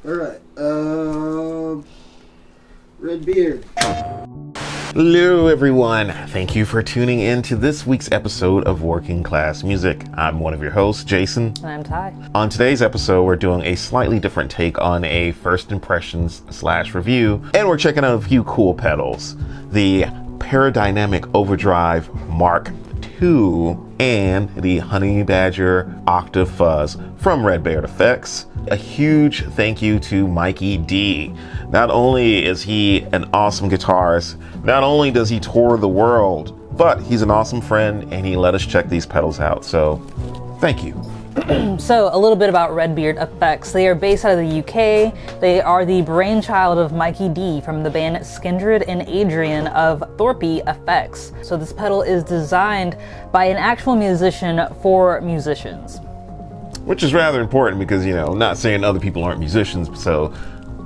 Alright, RedBeard. Hello everyone, thank you for tuning in to this week's episode of Working Class Music. I'm one of your hosts, Jason. And I'm Ty. On today's episode, we're doing a slightly different take on a first impressions / review, and we're checking out a few cool pedals. The PARADYNAMIC OVERDRIve Mark II and the HONEY BADGER OCTAVE FUZZ from RedBeard Effects. A huge thank you to MKII. Not only is he an awesome guitarist, not only does he tour the world, but he's an awesome friend and he let us check these pedals out. So thank you. So a little bit about RedBeard Effects. They are based out of the UK. They are the brainchild of MKII from the band Skindred and Adrian of Thorpe Effects. So this pedal is designed by an actual musician for musicians. Which is rather important because, not saying other people aren't musicians, so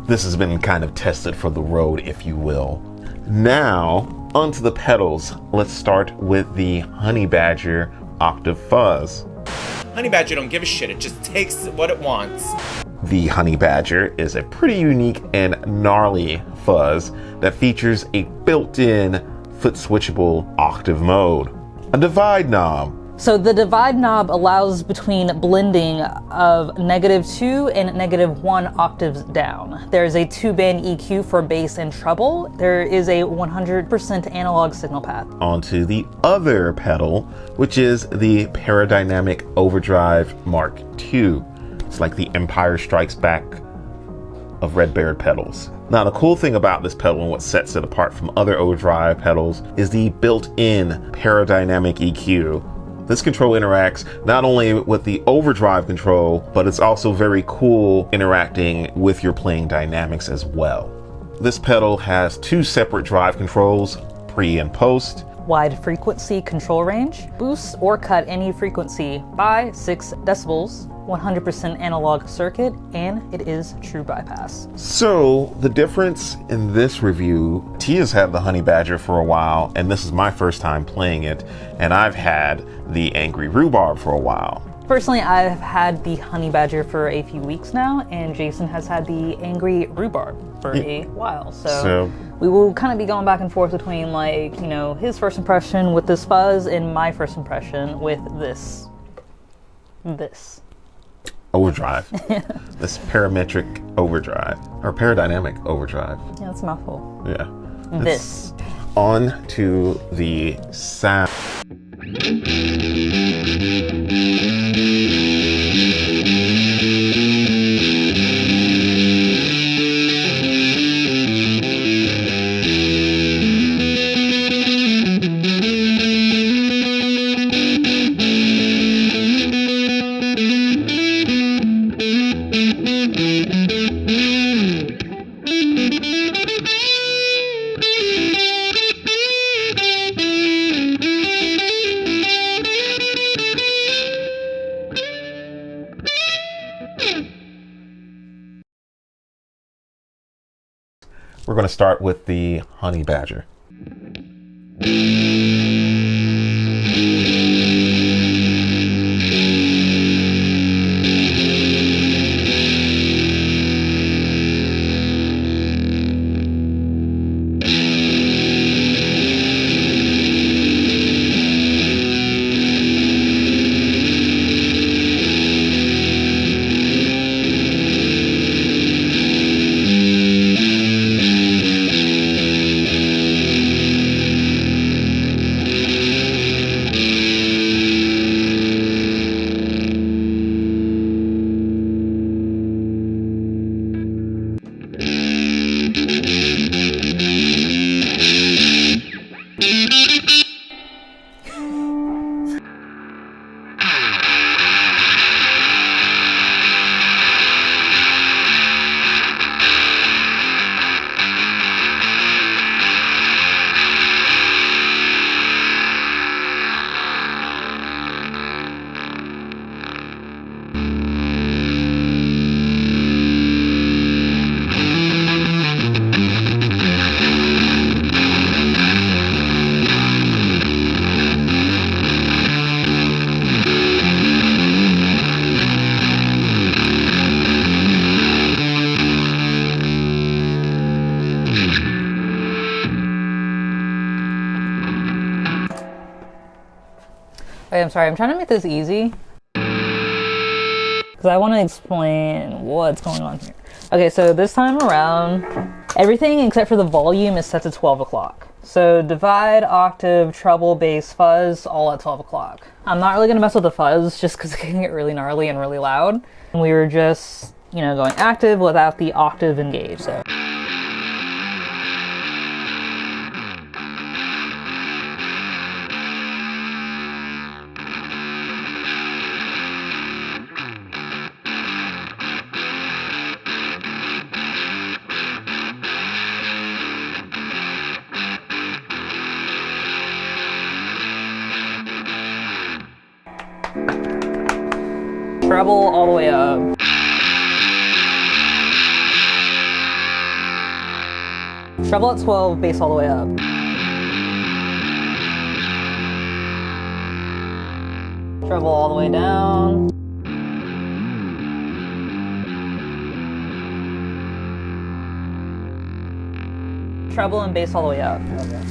this has been kind of tested for the road, if you will. Now, onto the pedals. Let's start with the HONEY BADGER OCTAVE FUZZ. HONEY BADGER don't give a shit, it just takes what it wants. The HONEY BADGER is a pretty unique and gnarly fuzz that features a built-in foot switchable octave mode. A divide knob. So the divide knob allows between blending of -2 and -1 octaves down. There's a 2-band EQ for bass and treble. There is a 100% analog signal path. Onto the other pedal, which is the PARADYNAMIC OVERDRIVE Mark II. It's like the Empire Strikes Back of RedBeard pedals. Now, the cool thing about this pedal and what sets it apart from other overdrive pedals is the built-in PARADYNAMIC EQ. This control interacts not only with the overdrive control, but it's also very cool interacting with your playing dynamics as well. This pedal has 2 separate drive controls, pre and post. Wide frequency control range, boosts or cut any frequency by 6 decibels, 100% analog circuit, and it is true bypass. So the difference in this review, Tia's had the HONEY BADGER for a while, and this is my first time playing it, and I've had the Angry Rhubarb for a while. Personally, I've had the HONEY BADGER for a few weeks now, and Jason has had the Angry Rhubarb for a while. So we will kind of be going back and forth between his first impression with this fuzz and my first impression with this. Overdrive. This parametric overdrive, or PARADYNAMIC overdrive. Yeah, that's a mouthful. Yeah. This. On to the sound. We're going to start with the HONEY BADGER. I'm sorry. I'm trying to make this easy. Because I want to explain what's going on here. Okay, so this time around, everything except for the volume is set to 12 o'clock. So divide, octave, treble, bass, fuzz, all at 12 o'clock. I'm not really going to mess with the fuzz just because it can get really gnarly and really loud. And we were just, you know, going active without the octave engaged. So. Treble all the way up. Treble at 12, bass all the way up. Treble all the way down. Treble and bass all the way up. Okay.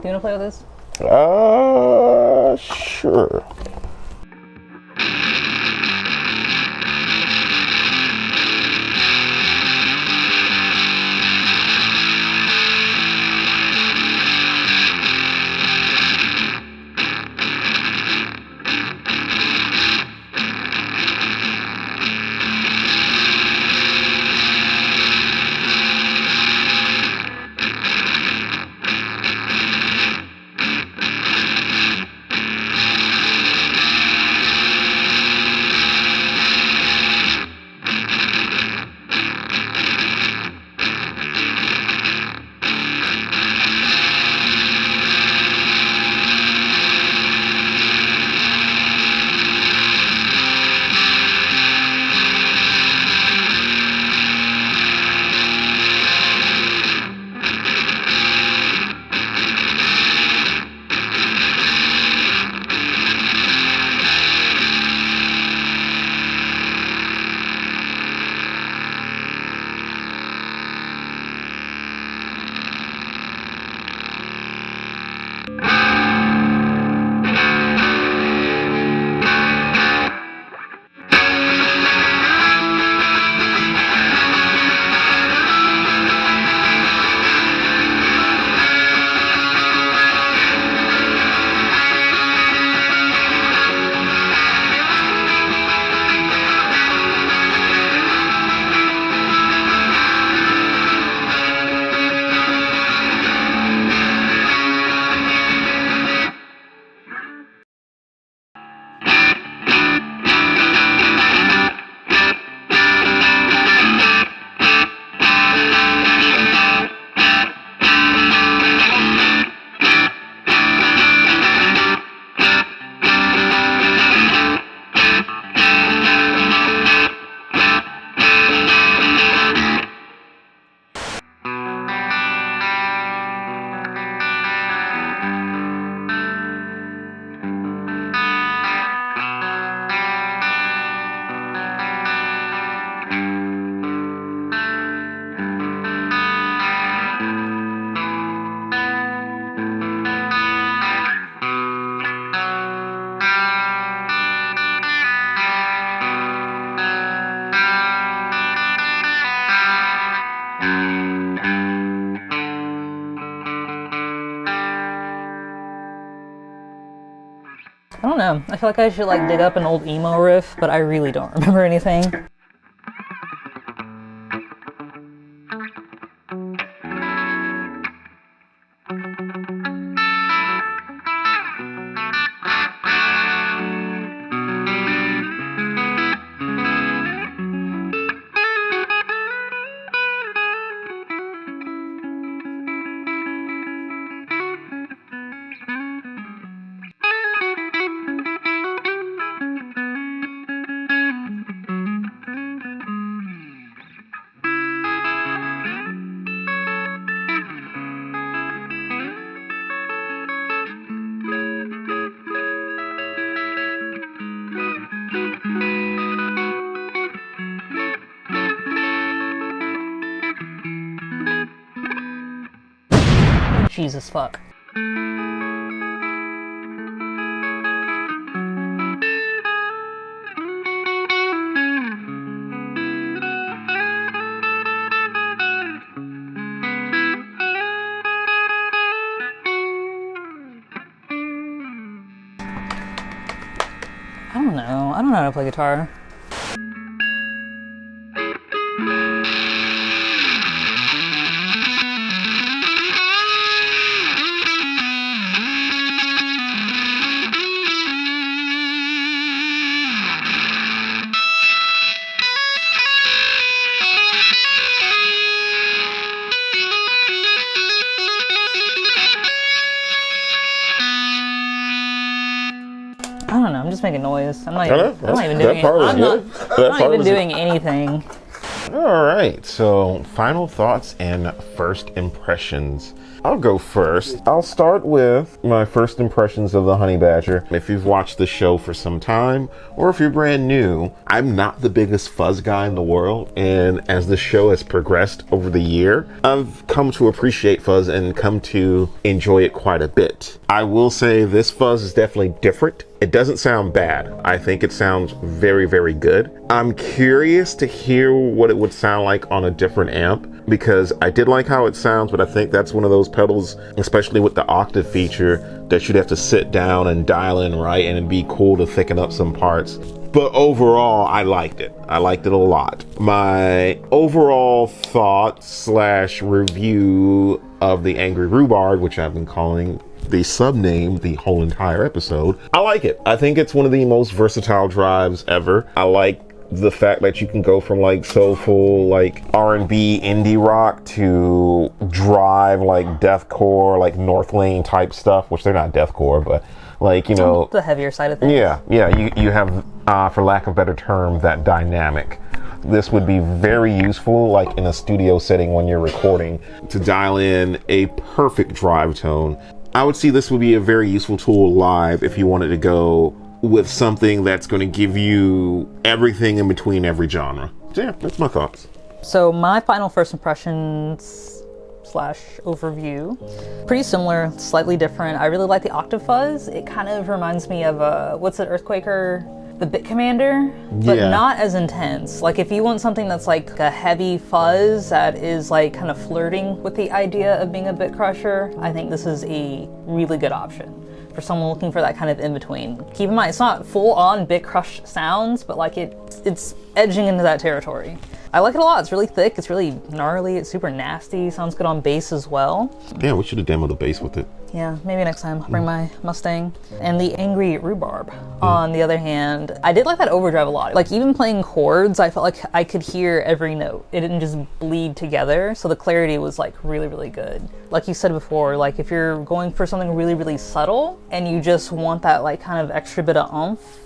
Do you want to play with this? Sure. I don't know. I feel like I should like dig up an old emo riff, but I really don't remember anything. Jesus fuck. I don't know. I don't know how to play guitar. I don't know. I'm just making noise. I'm not even doing it. I'm not even doing anything. All right, so final thoughts and first impressions. I'll go first. I'll start with my first impressions of the Honey Badger. If you've watched the show for some time, or if you're brand new, I'm not the biggest fuzz guy in the world. And as the show has progressed over the year, I've come to appreciate fuzz and come to enjoy it quite a bit. I will say this fuzz is definitely different. It doesn't sound bad. I think it sounds very, very good. I'm curious to hear what it would sound like on a different amp, because I did like how it sounds, but I think that's one of those pedals, especially with the octave feature, that you'd have to sit down and dial in right, and it'd be cool to thicken up some parts. But overall, I liked it. I liked it a lot. My overall thought / review of the Angry Rhubarb, which I've been calling the sub-name the whole entire episode, I like it. I think it's one of the most versatile drives ever. I like the fact that you can go from like soulful, like R&B indie rock to drive like deathcore, like North Lane type stuff, which they're not deathcore, but like, you know, the heavier side of things. Yeah, you have, for lack of a better term, that dynamic. This would be very useful like in a studio setting when you're recording, to dial in a perfect drive tone. I would see this would be a very useful tool live if you wanted to go with something that's going to give you everything in between every genre. So yeah, that's my thoughts. So my final first impressions / overview, pretty similar, slightly different. I really like the octave fuzz. It kind of reminds me of what's it, Earthquaker? The Bit Commander, but not as intense. Like if you want something that's like a heavy fuzz that is like kind of flirting with the idea of being a bit crusher, I think this is a really good option for someone looking for that kind of in between. Keep in mind, it's not full on bit crush sounds, but like it's edging into that territory. I like it a lot. It's really thick. It's really gnarly. It's super nasty. Sounds good on bass as well. Yeah, we should have demoed the bass with it. Yeah, maybe next time. I'll bring my Mustang. And the Angry Rhubarb, on the other hand, I did like that overdrive a lot. Like even playing chords, I felt like I could hear every note. It didn't just bleed together, so the clarity was like really, really good. Like you said before, like if you're going for something really, really subtle and you just want that like kind of extra bit of oomph,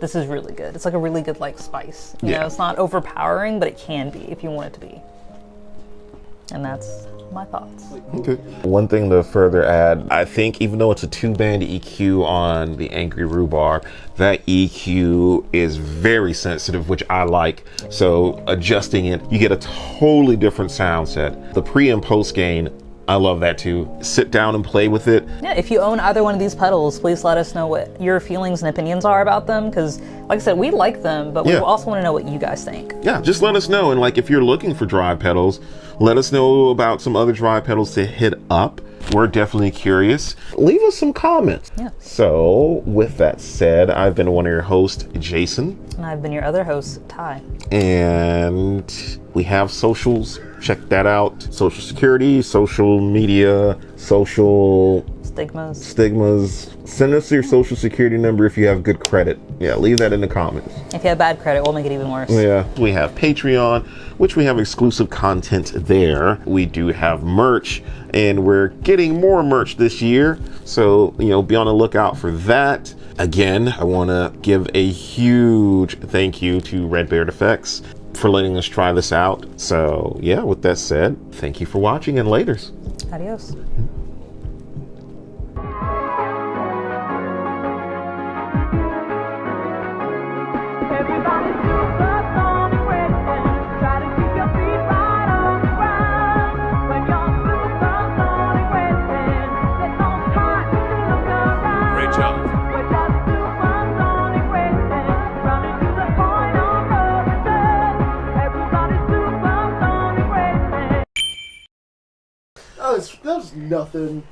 this is really good. It's like a really good like spice. You know, it's not overpowering, but it can be if you want it to be. And that's my thoughts. Okay. One thing to further add, I think even though it's a 2-band EQ on the Angry Rhubarb, that EQ is very sensitive, which I like. So adjusting it, you get a totally different sound set. The pre and post gain, I love that too. Sit down and play with it. Yeah, if you own either one of these pedals, please let us know what your feelings and opinions are about them, because like I said, we like them, but we also want to know what you guys think. Yeah, just let us know. And like if you're looking for drive pedals, let us know about some other drive pedals to hit up. We're definitely curious. Leave us some comments. Yeah. So with that said, I've been one of your hosts, Jason. And I've been your other host, Ty. And we have socials. Check that out. Social security, social media, social stigmas. Send us your social security number if you have good credit. Yeah, leave that in the comments. If you have bad credit, we'll make it even worse. Yeah. We have Patreon, which we have exclusive content there. We do have merch, and we're getting more merch this year. So, you know, be on the lookout for that. Again, I want to give a huge thank you to RedBeard Effects for letting us try this out. So yeah, with that said, thank you for watching, and laters. Adios. That was nothing.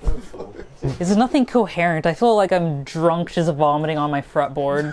There's nothing coherent. I feel like I'm drunk just vomiting on my fretboard.